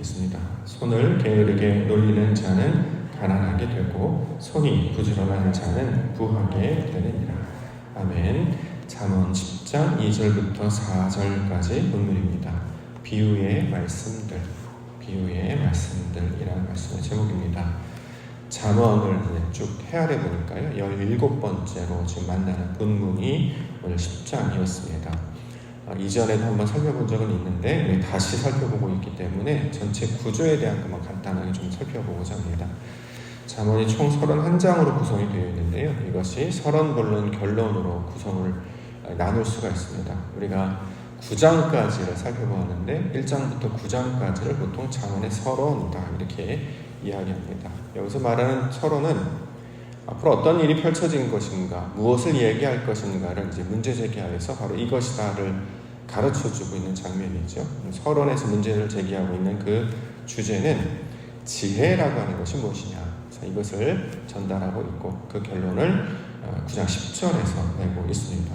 있습니다. 손을 게으르게 놀리는 자는 가난하게 되고 손이 부지런한 자는 부하게 되느니라. 아멘. 잠언 10장 2절부터 4절까지 본문입니다. 비유의 말씀들이라는 말씀의 제목입니다. 잠언을 쭉 헤아려 보니까요, 17번째로 지금 만나는 본문이 오늘 10장이었습니다. 이전에도 한번 살펴본 적은 있는데 다시 살펴보고 있기 때문에 전체 구조에 대한 것만 간단하게 좀 살펴보고자 합니다. 잠언이 총 31장으로 구성이 되어 있는데요, 이것이 30본론 결론으로 구성을 나눌 수가 있습니다. 우리가 9장까지를 살펴보았는데 1장부터 9장까지를 보통 잠언의 서론이다 이렇게 이야기합니다. 여기서 말하는 서론은 앞으로 어떤 일이 펼쳐진 것인가, 무엇을 얘기할 것인가를 이제 문제 제기하여서 바로 이것이다를 가르쳐주고 있는 장면이죠. 서론에서 문제를 제기하고 있는 그 주제는 지혜라고 하는 것이 무엇이냐, 이것을 전달하고 있고 그 결론을 9장 10절에서 내고 있습니다.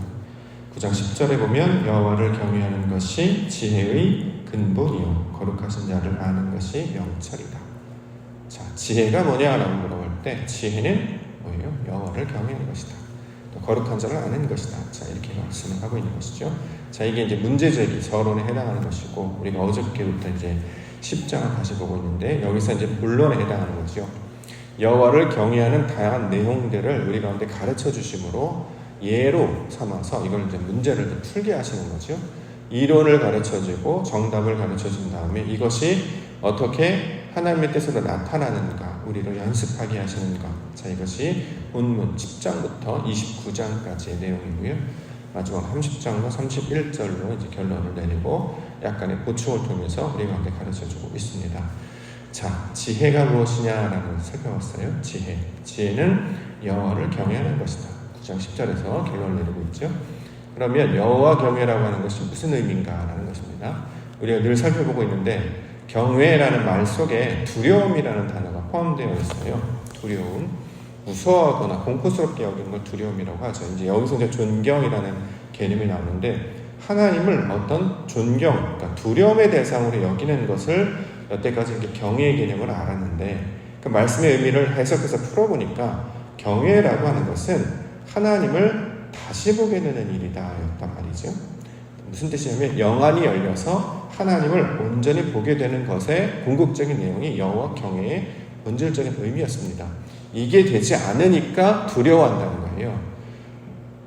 9장 10절에 보면 여호와를 경외하는 것이 지혜의 근본이요 거룩하신 자를 아는 것이 명철이다. 자, 지혜가 뭐냐라고 물어볼 때 지혜는 뭐예요? 여호와를 경외하는 것이다. 또 거룩한 자를 아는 것이다. 자, 이렇게 말씀을 하고 있는 것이죠. 자, 이게 이제 문제제기 서론에 해당하는 것이고, 우리가 어저께부터 이제 10장을 다시 보고 있는데 여기서 이제 본론에 해당하는 거죠. 여호와를 경외하는 다양한 내용들을 우리 가운데 가르쳐 주심으로 예로 삼아서 이걸 이제 문제를 풀게 하시는 거죠. 이론을 가르쳐 주고 정답을 가르쳐 준 다음에 이것이 어떻게 하나님의 뜻으로 나타나는가 우리를 연습하게 하시는가. 자, 이것이 본문 10장부터 29장까지의 내용이고요. 마지막 30장과 31절로 이제 결론을 내리고 약간의 보충을 통해서 우리 가운데 가르쳐 주고 있습니다. 자, 지혜가 무엇이냐라는 것을 살펴봤어요. 지혜는 여호와를 경외하는 것이다. 9장 10절에서 결론을 내리고 있죠. 그러면 여호와 경외라고 하는 것이 무슨 의미인가라는 것입니다. 우리가 늘 살펴보고 있는데 경외라는 말 속에 두려움이라는 단어가 포함되어 있어요. 두려움, 무서워하거나 공포스럽게 여기는 걸 두려움이라고 하죠. 이제 여기서 이제 존경이라는 개념이 나오는데 하나님을 어떤 존경, 그러니까 두려움의 대상으로 여기는 것을 여태까지 이렇게 경외의 개념을 알았는데 그 말씀의 의미를 해석해서 풀어보니까 경외라고 하는 것은 하나님을 다시 보게 되는 일이다 였단 말이죠. 무슨 뜻이냐면 영안이 열려서 하나님을 온전히 보게 되는 것의 궁극적인 내용이 여호와 경외의 본질적인 의미였습니다. 이게 되지 않으니까 두려워한다는 거예요.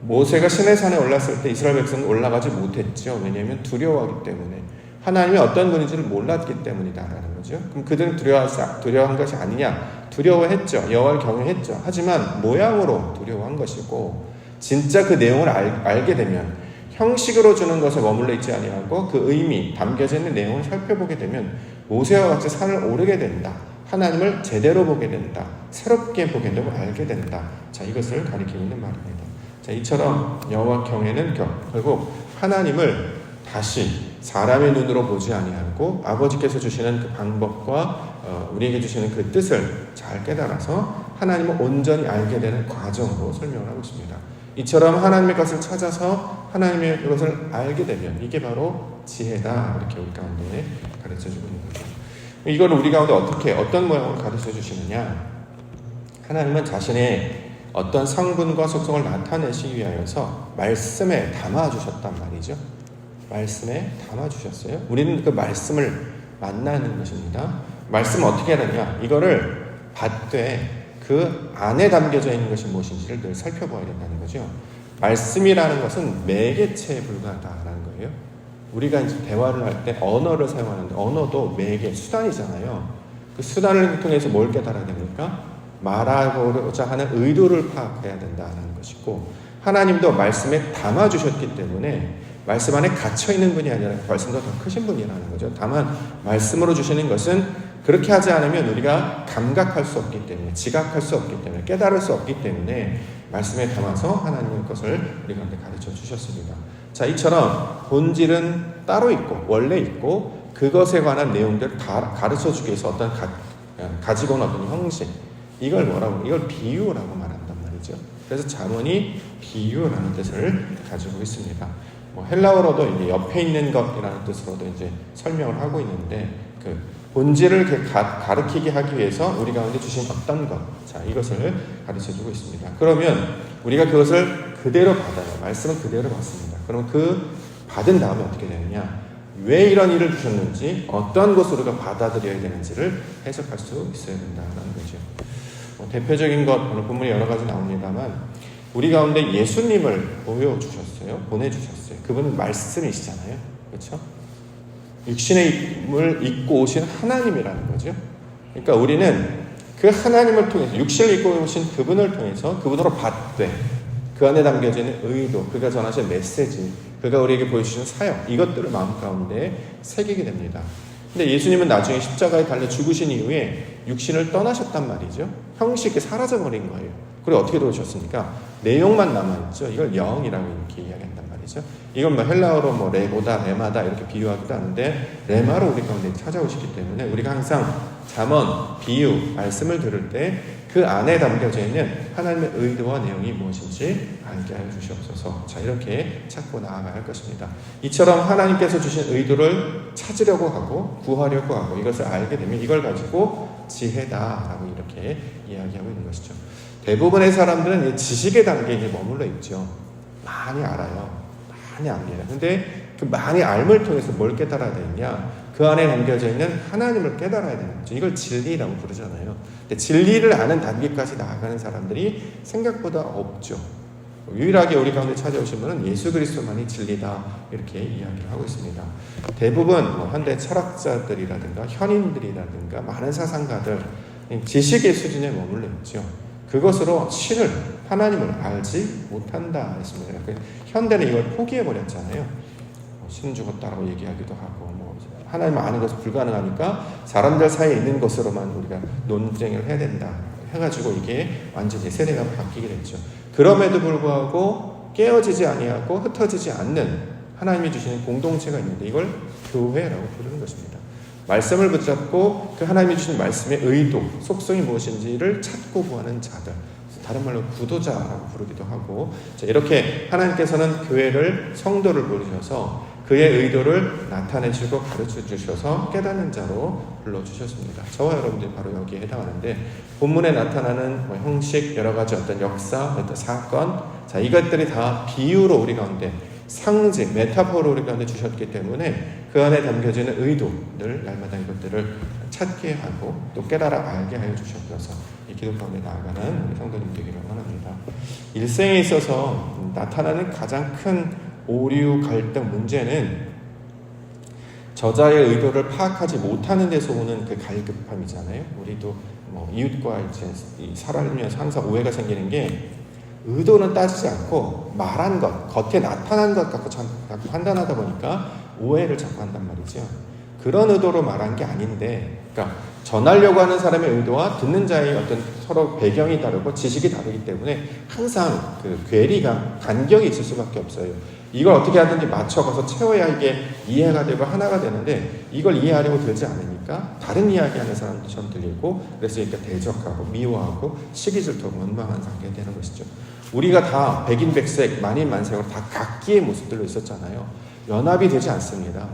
모세가 시내산에 올랐을 때 이스라엘 백성은 올라가지 못했죠. 왜냐하면 두려워하기 때문에, 하나님이 어떤 분인지를 몰랐기 때문이다라는 거죠. 그럼 그들은 두려워한 것이 아니냐? 두려워했죠. 여호와를 경외했죠. 하지만 모양으로 두려워한 것이고, 진짜 그 내용을 알게 되면 형식으로 주는 것에 머물러 있지 아니하고 그 의미, 담겨져 있는 내용을 살펴보게 되면 모세와 같이 산을 오르게 된다. 하나님을 제대로 보게 된다. 새롭게 보게 되고 알게 된다. 자, 이것을 가리키고 있는 말입니다. 자, 이처럼 여호와 경외는 결국 하나님을 다시 사람의 눈으로 보지 아니하고 아버지께서 주시는 그 방법과 우리에게 주시는 그 뜻을 잘 깨달아서 하나님을 온전히 알게 되는 과정으로 설명을 하고 있습니다. 이처럼 하나님의 것을 찾아서 하나님의 것을 알게 되면 이게 바로 지혜다 이렇게 우리 가운데 가르쳐주고 있는 거죠. 이걸 우리 가운데 어떤 모양으로 가르쳐 주시느냐, 하나님은 자신의 어떤 성분과 속성을 나타내시기 위하여서 말씀에 담아주셨단 말이죠. 말씀에 담아주셨어요. 우리는 그 말씀을 만나는 것입니다. 말씀을 어떻게 하느냐, 이거를 받되 그 안에 담겨져 있는 것이 무엇인지를 늘 살펴봐야 된다는 거죠. 말씀이라는 것은 매개체에 불과하다라는 거예요. 우리가 이제 대화를 할 때 언어를 사용하는데 언어도 매개, 수단이잖아요. 그 수단을 통해서 뭘 깨달아야 됩니까? 말하고자 하는 의도를 파악해야 된다는 것이고, 하나님도 말씀에 담아주셨기 때문에 말씀 안에 갇혀있는 분이 아니라 말씀보다 더 크신 분이라는 거죠. 다만 말씀으로 주시는 것은 그렇게 하지 않으면 우리가 감각할 수 없기 때문에, 지각할 수 없기 때문에, 깨달을 수 없기 때문에 말씀에 담아서 하나님의 것을 우리 가운데 가르쳐 주셨습니다. 자, 이처럼 본질은 따로 있고 원래 있고 그것에 관한 내용들을 다 가르쳐 주기 위해서 어떤 가지고 온 어떤 형식, 이걸 뭐라고? 이걸 비유라고 말한단 말이죠. 그래서 잠언이 비유라는 뜻을 가지고 있습니다. 헬라어로도 이제 옆에 있는 것이라는 뜻으로도 이제 설명을 하고 있는데, 그 본질을 가르치게 하기 위해서 우리 가운데 주신 어떤 것, 자, 이것을 가르쳐주고 있습니다. 그러면 우리가 그것을 그대로 받아요. 말씀을 그대로 받습니다. 그럼 그 받은 다음에 어떻게 되느냐? 왜 이런 일을 주셨는지, 어떤 것으로 우리가 받아들여야 되는지를 해석할 수 있어야 된다는 거죠. 대표적인 것, 오늘 본문에 여러 가지 나옵니다만, 우리 가운데 예수님을 보내주셨어요. 그분은 말씀이시잖아요. 그렇죠? 육신의 힘을 입고 오신 하나님이라는 거죠. 그러니까 우리는 그 하나님을 통해서, 육신을 입고 오신 그분을 통해서 그분으로 받되, 그 안에 담겨져 있는 의도, 그가 전하신 메시지, 그가 우리에게 보여주신 사역, 이것들을 마음 가운데 새기게 됩니다. 근데 예수님은 나중에 십자가에 달려 죽으신 이후에 육신을 떠나셨단 말이죠. 형식이 사라져버린 거예요. 그리고 어떻게 들어오셨습니까? 내용만 남아있죠. 이걸 영이라고 이렇게 이야기한단 말이죠. 이건 뭐 헬라어로 레보다, 레마다 이렇게 비유하기도 하는데, 레마로 우리 가운데 찾아오시기 때문에 우리가 항상 잠언, 비유, 말씀을 들을 때 그 안에 담겨져 있는 하나님의 의도와 내용이 무엇인지 알게 하여 주시옵소서. 자, 이렇게 찾고 나아가야 할 것입니다. 이처럼 하나님께서 주신 의도를 찾으려고 하고 구하려고 하고 이것을 알게 되면 이걸 가지고 지혜다라고 이렇게 이야기하고 있는 것이죠. 대부분의 사람들은 지식의 단계에 머물러 있죠. 많이 알아요. 많이 압니다. 근데 그 많이 알을 통해서 뭘 깨달아야 되느냐? 그 안에 담겨져 있는 하나님을 깨달아야 되는 거죠. 이걸 진리라고 부르잖아요. 근데 진리를 아는 단계까지 나아가는 사람들이 생각보다 없죠. 유일하게 우리 가운데 찾아오신 분은 예수 그리스도만이 진리다, 이렇게 이야기를 하고 있습니다. 대부분 현대 철학자들이라든가 현인들이라든가 많은 사상가들, 지식의 수준에 머물러 있죠. 그것으로 신을, 하나님을 알지 못한다 했습니다. 현대는 이걸 포기해버렸잖아요. 신 죽었다라고 얘기하기도 하고, 하나님 아는 것은 불가능하니까 사람들 사이에 있는 것으로만 우리가 논쟁을 해야 된다 해가지고 이게 완전히 세대가 바뀌게 됐죠. 그럼에도 불구하고 깨어지지 아니하고 흩어지지 않는 하나님이 주시는 공동체가 있는데, 이걸 교회라고 부르는 것입니다. 말씀을 붙잡고 그 하나님이 주신 말씀의 의도, 속성이 무엇인지를 찾고 구하는 자들, 다른 말로 구도자라고 부르기도 하고, 자, 이렇게 하나님께서는 교회를, 성도를 부르셔서 그의 의도를 나타내시고 가르쳐주셔서 깨닫는 자로 불러주셨습니다. 저와 여러분들이 바로 여기에 해당하는데, 본문에 나타나는 형식, 여러 가지 어떤 역사, 어떤 사건, 자, 이것들이 다 비유로 우리 가운데, 상징, 메타포로 우리 가운데 주셨기 때문에 그 안에 담겨지는 의도를 날마다 이것들을 찾게 하고 또 깨달아 알게 하여 주셨어서 이 기도 가운데 나아가는 우리 성도님 되기를 원합니다. 일생에 있어서 나타나는 가장 큰 오류, 갈등, 문제는 저자의 의도를 파악하지 못하는 데서 오는 그 갈급함이잖아요. 우리도 이웃과 이제 살아가면서 항상 오해가 생기는 게, 의도는 따지지 않고 말한 것, 겉에 나타난 것 갖고 판단하다 보니까 오해를 자꾸 한단 말이죠. 그런 의도로 말한 게 아닌데, 그러니까 전하려고 하는 사람의 의도와 듣는 자의 어떤 서로 배경이 다르고 지식이 다르기 때문에 항상 그 괴리가, 간격이 있을 수밖에 없어요. 이걸 어떻게 하든지 맞춰가서 채워야 이게 이해가 되고 하나가 되는데, 이걸 이해하려고 들지 않으니까 다른 이야기하는 사람들처럼 들리고, 그래서 이렇게 대적하고 미워하고 시기질투하고 원망하는 상태가 되는 것이죠. 우리가 다 백인백색, 만인만색으로 다 각기의 모습들로 있었잖아요. 연합이 되지 않습니다.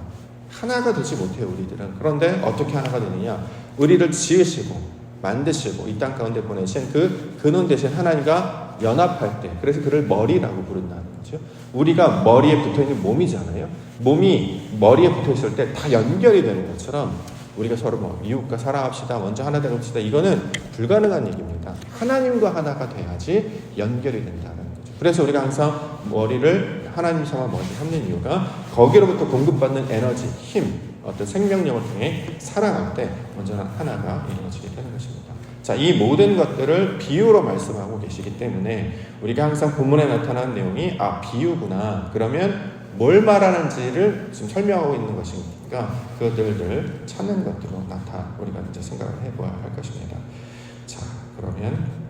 하나가 되지 못해요, 우리들은. 그런데 어떻게 하나가 되느냐? 우리를 지으시고 만드시고 이 땅 가운데 보내신 그 근원 되신 하나님과 연합할 때, 그래서 그를 머리라고 부른다는 거죠. 우리가 머리에 붙어있는 몸이잖아요. 몸이 머리에 붙어있을 때 다 연결이 되는 것처럼 우리가 서로 이웃과 사랑합시다, 먼저 하나 되봅시다, 이거는 불가능한 얘기입니다. 하나님과 하나가 돼야지 연결이 된다는 거죠. 그래서 우리가 항상 머리를 하나님 삼아 머리 삼는 이유가, 거기로부터 공급받는 에너지, 힘, 어떤 생명력을 통해 살아갈 때 먼저 하나가 이루어지게 되는 것입니다. 자, 이 모든 것들을 비유로 말씀하고 계시기 때문에 우리가 항상 본문에 나타난 내용이 비유구나, 그러면 뭘 말하는지를 지금 설명하고 있는 것이니까 그것들을 찾는 것들로 우리가 이제 생각을 해봐야 할 것입니다. 자, 그러면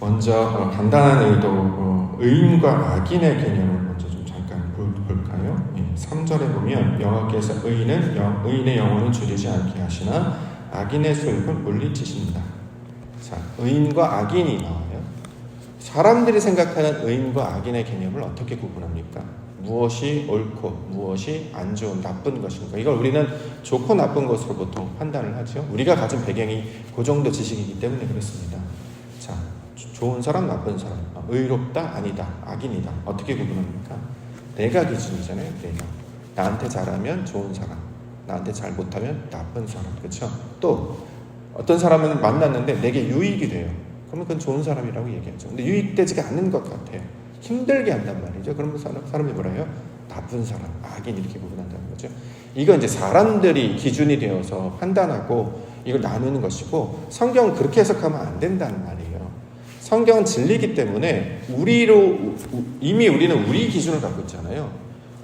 먼저 간단한 의도, 의인과 악인의 개념을 먼저 좀 잠깐 볼까요? 3절에 보면 여호와께서 의인의 영혼은 줄이지 않게 하시나 악인의 수입은 물리치신다. 자, 의인과 악인이 나와요. 사람들이 생각하는 의인과 악인의 개념을 어떻게 구분합니까? 무엇이 옳고 무엇이 안 좋은 나쁜 것인가. 이걸 우리는 좋고 나쁜 것으로 보통 판단을 하죠. 우리가 가진 배경이 그 정도 지식이기 때문에 그렇습니다. 자, 좋은 사람, 나쁜 사람, 의롭다, 아니다, 악인이다. 어떻게 구분합니까? 내가 기준이잖아요. 내가. 나한테 잘하면 좋은 사람, 나한테 잘 못하면 나쁜 사람. 그렇죠? 또 어떤 사람은 만났는데 내게 유익이 돼요. 그러면 그건 좋은 사람이라고 얘기하죠. 근데 유익되지가 않는 것 같아요. 힘들게 한단 말이죠. 그러면 사람이 뭐라 해요? 나쁜 사람, 악인 이렇게 구분한다는 거죠. 이건 이제 사람들이 기준이 되어서 판단하고 이걸 나누는 것이고, 성경은 그렇게 해석하면 안 된다는 말이에요. 성경은 진리이기 때문에 이미 우리는 우리 기준을 갖고 있잖아요.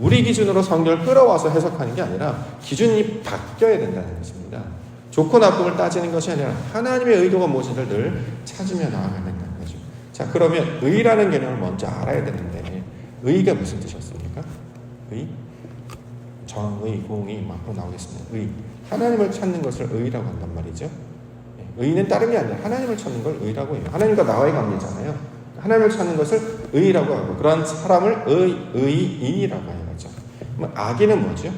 우리 기준으로 성경을 끌어와서 해석하는 게 아니라 기준이 바뀌어야 된다는 것입니다. 좋고 나쁨을 따지는 것이 아니라 하나님의 의도가 무엇인지를 늘 찾으며 나아가야 된다는 거죠. 자, 그러면 의라는 개념을 먼저 알아야 되는데, 의가 무슨 뜻이었습니까? 의? 정의, 공의 막 나오겠습니다. 의. 하나님을 찾는 것을 의라고 한단 말이죠. 의는 다른 게 아니라 하나님을 찾는 걸 의라고 해요. 하나님과 나와의 관계잖아요. 하나님을 찾는 것을 의라고 하고, 그러한 사람을 의인이라고 해야죠. 그럼 악인은 뭐죠?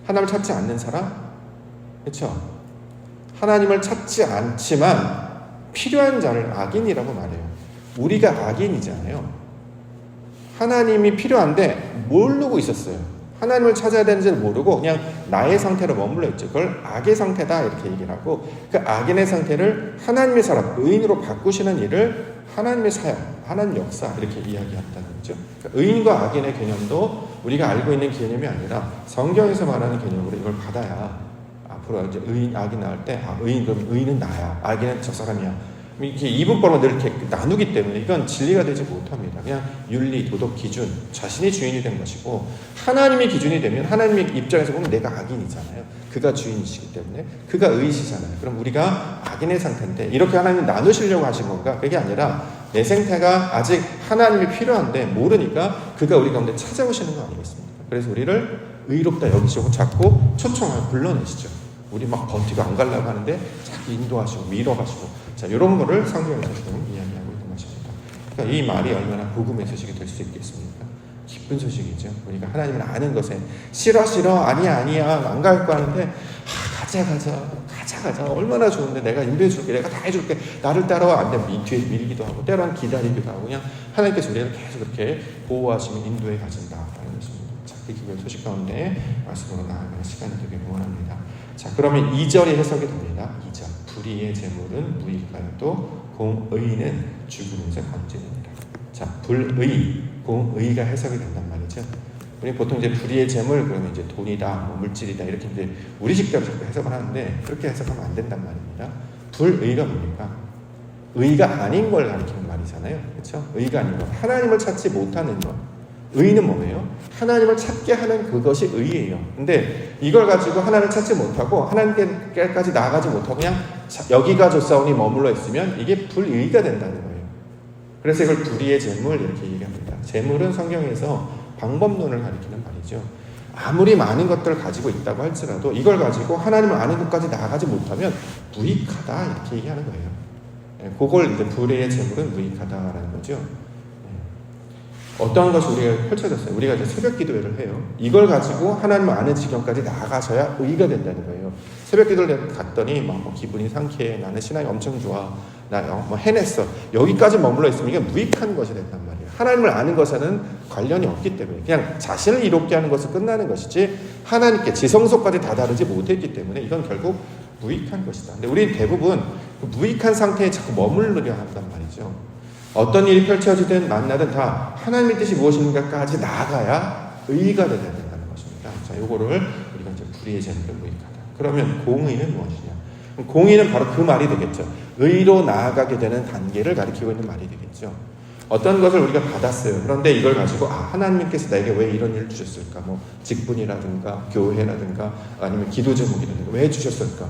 하나님을 찾지 않는 사람? 그렇죠? 하나님을 찾지 않지만 필요한 자를 악인이라고 말해요. 우리가 악인이잖아요. 하나님이 필요한데 모르고 있었어요. 하나님을 찾아야 되는지를 모르고 그냥 나의 상태로 머물러 있죠. 그걸 악의 상태다 이렇게 얘기를 하고, 그 악인의 상태를 하나님의 사람, 의인으로 바꾸시는 일을 하나님의 사역, 하나님 역사 이렇게 이야기한다는 거죠. 그러니까 의인과 악인의 개념도 우리가 알고 있는 개념이 아니라 성경에서 말하는 개념으로 이걸 받아야 앞으로 이제 의인, 악인 나올 때 의인, 그럼 의인은 나야, 악인은 저 사람이야. 이렇게 이분법을 늘 이렇게 나누기 때문에 이건 진리가 되지 못합니다. 그냥 윤리, 도덕, 기준, 자신이 주인이 된 것이고, 하나님이 기준이 되면 하나님의 입장에서 보면 내가 악인이잖아요. 그가 주인이시기 때문에 그가 의시잖아요. 그럼 우리가 악인의 상태인데 이렇게 하나님이 나누시려고 하신 건가? 그게 아니라 내 생태가 아직 하나님이 필요한데 모르니까 그가 우리 가운데 찾아오시는 거 아니겠습니까? 그래서 우리를 의롭다 여기시고 자꾸 초청하고 불러내시죠. 우리 막 버티고 안 가려고 하는데 자꾸 인도하시고 밀어가시고, 자, 이런 거를 성경에서 지금 이야기하고 있는 것입니다. 그러니까 이 말이 얼마나 복음의 소식이 될 수 있겠습니까? 기쁜 소식이죠. 우리가 하나님을 아는 것에 싫어 아니야 안 갈 거 하는데 가자 얼마나 좋은데, 내가 인도해 줄게, 내가 다 해줄게, 나를 따라와. 안 되면 뒤에 밀기도 하고 때로는 기다리기도 하고, 그냥 하나님께서 우리를 계속 그렇게 보호하시며 인도해 가신다라는 것입니다. 자, 그 기쁜 소식 가운데 말씀으로 나아가는 시간이 되길 원합니다. 자, 그러면 2절이 해석이 됩니다. 2절. 불의의 재물은 무익하여도 공의는 죽음에서 건지느니라. 자, 불의, 공의가 해석이 된단 말이죠. 우리 보통 이제 불의의 재물 그러면 이제 돈이다, 뭐 물질이다 이렇게 이제 우리식대로 자꾸 해석을 하는데, 그렇게 해석하면 안 된단 말입니다. 불의가 뭡니까? 의가 아닌 걸 가리키는 말이잖아요. 그렇죠? 의가 아닌 것, 하나님을 찾지 못하는 것. 의는 뭐예요? 하나님을 찾게 하는 그것이 의예요. 근데 이걸 가지고 하나님을 찾지 못하고 하나님께까지 나아가지 못하고 그냥 여기가 좋사오니 머물러 있으면 이게 불의가 된다는 거예요. 그래서 이걸 불의의 재물 이렇게 얘기합니다. 재물은 성경에서 방법론을 가리키는 말이죠. 아무리 많은 것들을 가지고 있다고 할지라도 이걸 가지고 하나님을 아는 곳까지 나아가지 못하면 무익하다 이렇게 얘기하는 거예요. 그걸 이제 불의의 재물은 무익하다라는 거죠. 어떠한 것이 우리가 펼쳐졌어요. 우리가 이제 새벽 기도회를 해요. 이걸 가지고 하나님을 아는 지경까지 나아가셔야 의가 된다는 거예요. 새벽 기도를 갔더니 막 기분이 상쾌해, 나는 신앙이 엄청 좋아, 나 뭐 해냈어, 여기까지 머물러 있으면 이게 무익한 것이 된단 말이에요. 하나님을 아는 것에는 관련이 없기 때문에 그냥 자신을 이롭게 하는 것을 끝나는 것이지, 하나님께 지성소까지 다다르지 못했기 때문에 이건 결국 무익한 것이다. 근데 우리는 대부분 그 무익한 상태에 자꾸 머무르려 한단 말이죠. 어떤 일이 펼쳐지든 만나든 다 하나님의 뜻이 무엇인가까지 나아가야 의가 되어야 된다는 것입니다. 자, 요거를 우리가 이제 불의의 재물은 무익하다. 그러면 공의는 무엇이냐? 공의는 바로 그 말이 되겠죠. 의로 나아가게 되는 단계를 가리키고 있는 말이 되겠죠. 어떤 것을 우리가 받았어요. 그런데 이걸 가지고 하나님께서 나에게 왜 이런 일을 주셨을까? 뭐 직분이라든가 교회라든가 아니면 기도 제목이라든가 왜 주셨을까?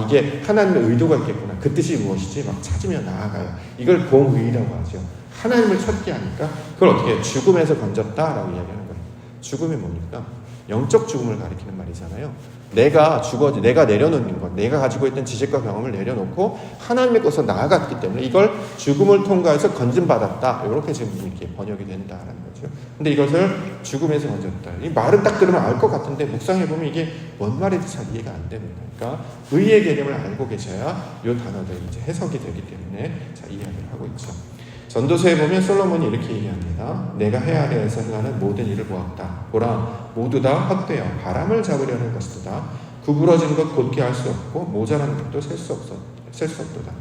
이게 하나님의 의도가 있겠구나. 그 뜻이 무엇이지? 막 찾으며 나아가요. 이걸 공의라고 하죠. 하나님을 찾게 하니까 그걸 어떻게 해요? 죽음에서 건졌다라고 이야기하는 거예요. 죽음이 뭡니까? 영적 죽음을 가리키는 말이잖아요. 내가 내가 내려놓는 것, 내가 가지고 있던 지식과 경험을 내려놓고 하나님의 것으로 나아갔기 때문에 이걸 죽음을 통과해서 건진받았다. 이렇게 지금 이렇게 번역이 된다라는 거죠. 근데 이것을 죽음에서 건졌다. 이 말은 딱 들으면 알 것 같은데 묵상해보면 이게 뭔 말인지 잘 이해가 안 됩니다. 그러니까 의의 개념을 알고 계셔야 이 단어들이 이제 해석이 되기 때문에 자, 이야기를 하고 있죠. 전도서에 보면 솔로몬이 이렇게 얘기합니다. 내가 해아래에서 행하는 모든 일을 보았다. 보라, 모두 다 헛되어 바람을 잡으려는 것이다. 구부러진 것 곧게 할 수 없고 모자란 것도 셀 수 없도다.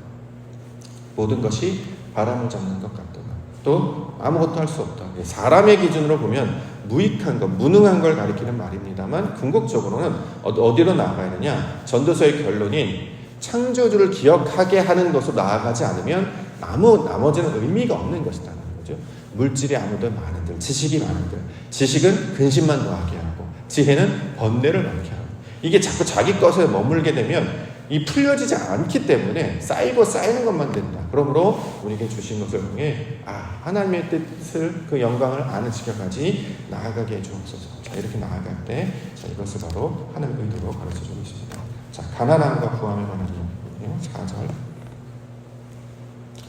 모든 것이 바람을 잡는 것 같도다. 또 아무것도 할 수 없다. 사람의 기준으로 보면 무익한 것, 무능한 걸 가리키는 말입니다만 궁극적으로는 어디로 나아가야 되냐? 전도서의 결론인 창조주를 기억하게 하는 것으로 나아가지 않으면 나머지는 의미가 없는 것이라는 거죠. 물질이 아무도 많은들, 지식이 많은들, 지식은 근심만 더하게 하고 지혜는 번뇌를 많게 하고 이게 자꾸 자기 것에 머물게 되면 이 풀려지지 않기 때문에 쌓이는 것만 된다. 그러므로 우리에게 주신 것을 통해 하나님의 뜻을 그 영광을 아는 지경까지 나아가게 해주옵소서. 자, 이렇게 나아갈 때 이것을 바로 하나님의 의도로 가르쳐주고 있습니다. 자, 가난함과 부함을 말하는 내용이요. 4절.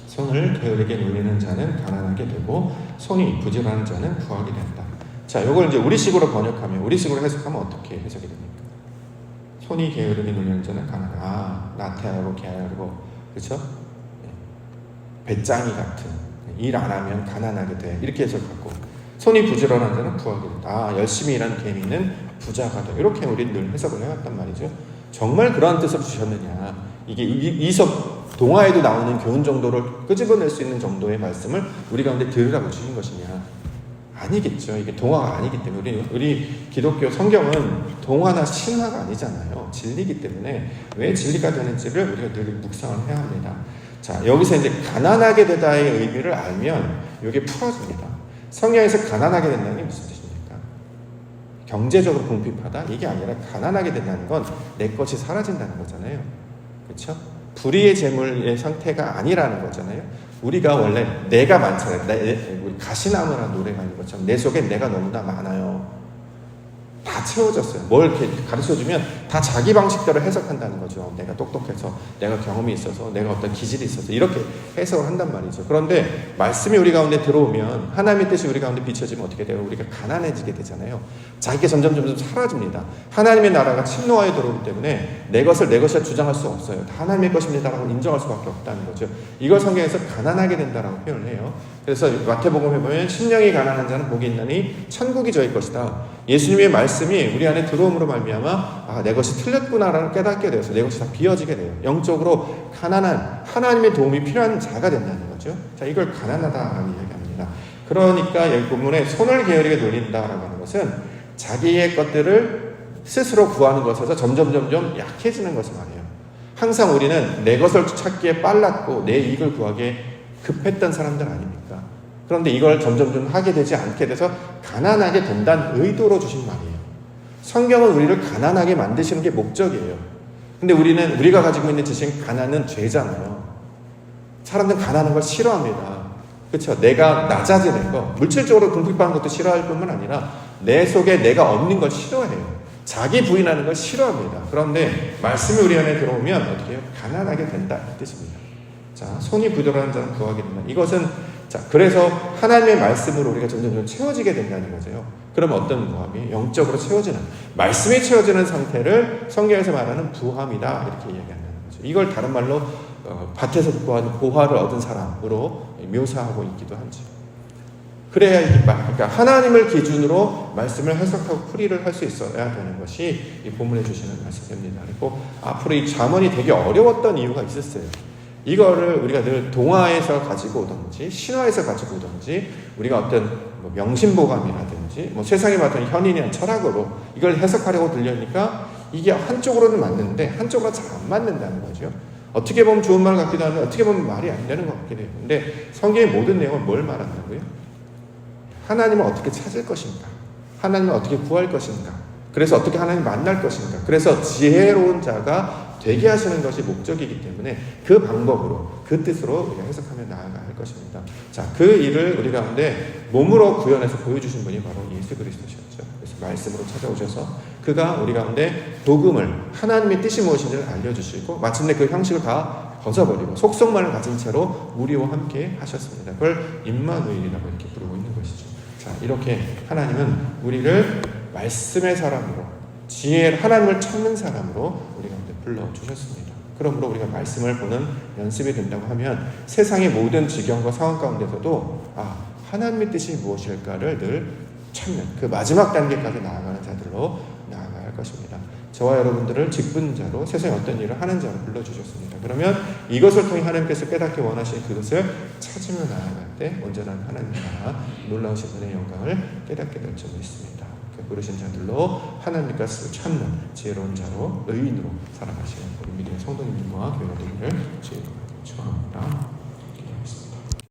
손을 게으르게 놀리는 자는 가난하게 되고 손이 부지런한 자는 부하게 된다. 자, 이걸 이제 우리식으로 번역하면 우리식으로 해석하면 어떻게 해석이 됩니까? 손이 게으르게 놀리는 자는 가난하다. 나태하고 게으르고 그렇죠? 배짱이 같은 일 안 하면 가난하게 돼. 이렇게 해석하고 손이 부지런한 자는 부하게 된다. 열심히 일하는 개미는 부자가 돼. 이렇게 우리 늘 해석을 해왔단 말이죠. 정말 그러한 뜻으로 주셨느냐? 이게 이석 동화에도 나오는 교훈 정도를 끄집어낼 수 있는 정도의 말씀을 우리 가운데 들으라고 주신 것이냐? 아니겠죠. 이게 동화가 아니기 때문에 우리 기독교 성경은 동화나 신화가 아니잖아요. 진리이기 때문에 왜 진리가 되는지를 우리가 늘 묵상을 해야 합니다. 자, 여기서 이제 가난하게 되다의 의미를 알면 이게 풀어집니다. 성경에서 가난하게 된다는 게 무슨 뜻입니까? 경제적으로 궁핍하다? 이게 아니라 가난하게 된다는 건 내 것이 사라진다는 거잖아요. 그렇죠? 불의의 재물의 상태가 아니라는 거잖아요. 우리가 원래 내가 많잖아요. 우리 가시나무라는 노래가 있는 것처럼 내 속에 내가 너무나 많아요. 다 채워졌어요. 뭘 이렇게 가르쳐주면 다 자기 방식대로 해석한다는 거죠. 내가 똑똑해서, 내가 경험이 있어서, 내가 어떤 기질이 있어서 이렇게 해석을 한단 말이죠. 그런데 말씀이 우리 가운데 들어오면 하나님의 뜻이 우리 가운데 비춰지면 어떻게 돼요? 우리가 가난해지게 되잖아요. 자기가 점점 사라집니다. 하나님의 나라가 침노하에 들어오기 때문에 내 것을 내 것이라 주장할 수 없어요. 다 하나님의 것입니다라고 인정할 수밖에 없다는 거죠. 이걸 성경에서 가난하게 된다라고 표현을 해요. 그래서 마태복음에 보면 심령이 가난한 자는 복이 있나니 천국이 저희 것이다. 예수님의 말씀이 우리 안에 들어옴으로 말미암아 내 것이 틀렸구나라는 깨닫게 되어서 내 것이 다 비어지게 돼요. 영적으로 가난한 하나님의 도움이 필요한 자가 된다는 거죠. 자, 이걸 가난하다라고 이야기합니다. 그러니까 여기 본문에 손을 게으르게 놀린다라고 하는 것은 자기의 것들을 스스로 구하는 것에서 점점 약해지는 것을 말해요. 항상 우리는 내 것을 찾기에 빨랐고 내 이익을 구하기에 급했던 사람들 아닙니까? 그런데 이걸 점점 하게 되지 않게 돼서 가난하게 된다는 의도로 주신 말이에요. 성경은 우리를 가난하게 만드시는 게 목적이에요. 근데 우리가 가지고 있는 지식은 가난은 죄잖아요. 사람들은 가난한 걸 싫어합니다. 그렇죠? 내가 낮아지는 거, 물질적으로 궁핍한 것도 싫어할 뿐만 아니라 내 속에 내가 없는 걸 싫어해요. 자기 부인하는 걸 싫어합니다. 그런데 말씀이 우리 안에 들어오면 어떻게 해요? 가난하게 된다 이 뜻입니다. 자, 손이 부지런한 자는 부하게 된다. 이것은 그래서 하나님의 말씀으로 우리가 점점 채워지게 된다는 거죠. 그러면 어떤 부함이? 영적으로 채워지는, 말씀이 채워지는 상태를 성경에서 말하는 부함이다 이렇게 이야기한다는 거죠. 이걸 다른 말로 밭에서 구한 보화를 얻은 사람으로 묘사하고 있기도 하죠. 그래야 그러니까 하나님을 기준으로 말씀을 해석하고 풀이를 할 수 있어야 되는 것이 이 본문에 주시는 말씀입니다. 그리고 앞으로 이 잠언이 되게 어려웠던 이유가 있었어요. 이거를 우리가 늘 동화에서 가지고 오든지 신화에서 가지고 오든지 우리가 어떤 명심보감이라든지 세상에 봤던 현인이나 철학으로 이걸 해석하려고 들려니까 이게 한쪽으로는 맞는데 한쪽으로 잘 안 맞는다는 거죠. 어떻게 보면 좋은 말 같기도 하는데 어떻게 보면 말이 안 되는 것 같기도 해요. 근데 성경의 모든 내용은 뭘 말한다고요? 하나님을 어떻게 찾을 것인가? 하나님을 어떻게 구할 것인가? 그래서 어떻게 하나님을 만날 것인가? 그래서 지혜로운 자가 되게 하시는 것이 목적이기 때문에 그 방법으로, 그 뜻으로 우리가 해석하며 나아갈 것입니다. 자, 그 일을 우리 가운데 몸으로 구현해서 보여주신 분이 바로 예수 그리스도셨죠. 그래서 말씀으로 찾아오셔서 그가 우리 가운데 복음을 하나님의 뜻이 무엇인지를 알려주시고 마침내 그 형식을 다 벗어버리고 속성만을 가진 채로 우리와 함께 하셨습니다. 그걸 임마누엘이라고 이렇게 부르고 있는 것이죠. 자, 이렇게 하나님은 우리를 말씀의 사람으로 하나님을 찾는 사람으로 우리 가운데 불러주셨습니다. 그러므로 우리가 말씀을 보는 연습이 된다고 하면 세상의 모든 지경과 상황 가운데서도 하나님의 뜻이 무엇일까를 늘 찾는 그 마지막 단계까지 나아가는 자들로 나아가야 할 것입니다. 저와 여러분들을 직분자로 세상에 어떤 일을 하는 자로 불러주셨습니다. 그러면 이것을 통해 하나님께서 깨닫기 원하시는 그것을 찾으며 나아갈 때 온전한 하나님 나라 놀라우신 은혜의 영광을 깨닫게 될 줄 믿습니다. 그 부르신 자들로 하나님 것을 찾는 지혜로운 자로 의인으로 살아가시는 우리 믿음의 성도님들과 교회가 되기를 주의 축원합니다.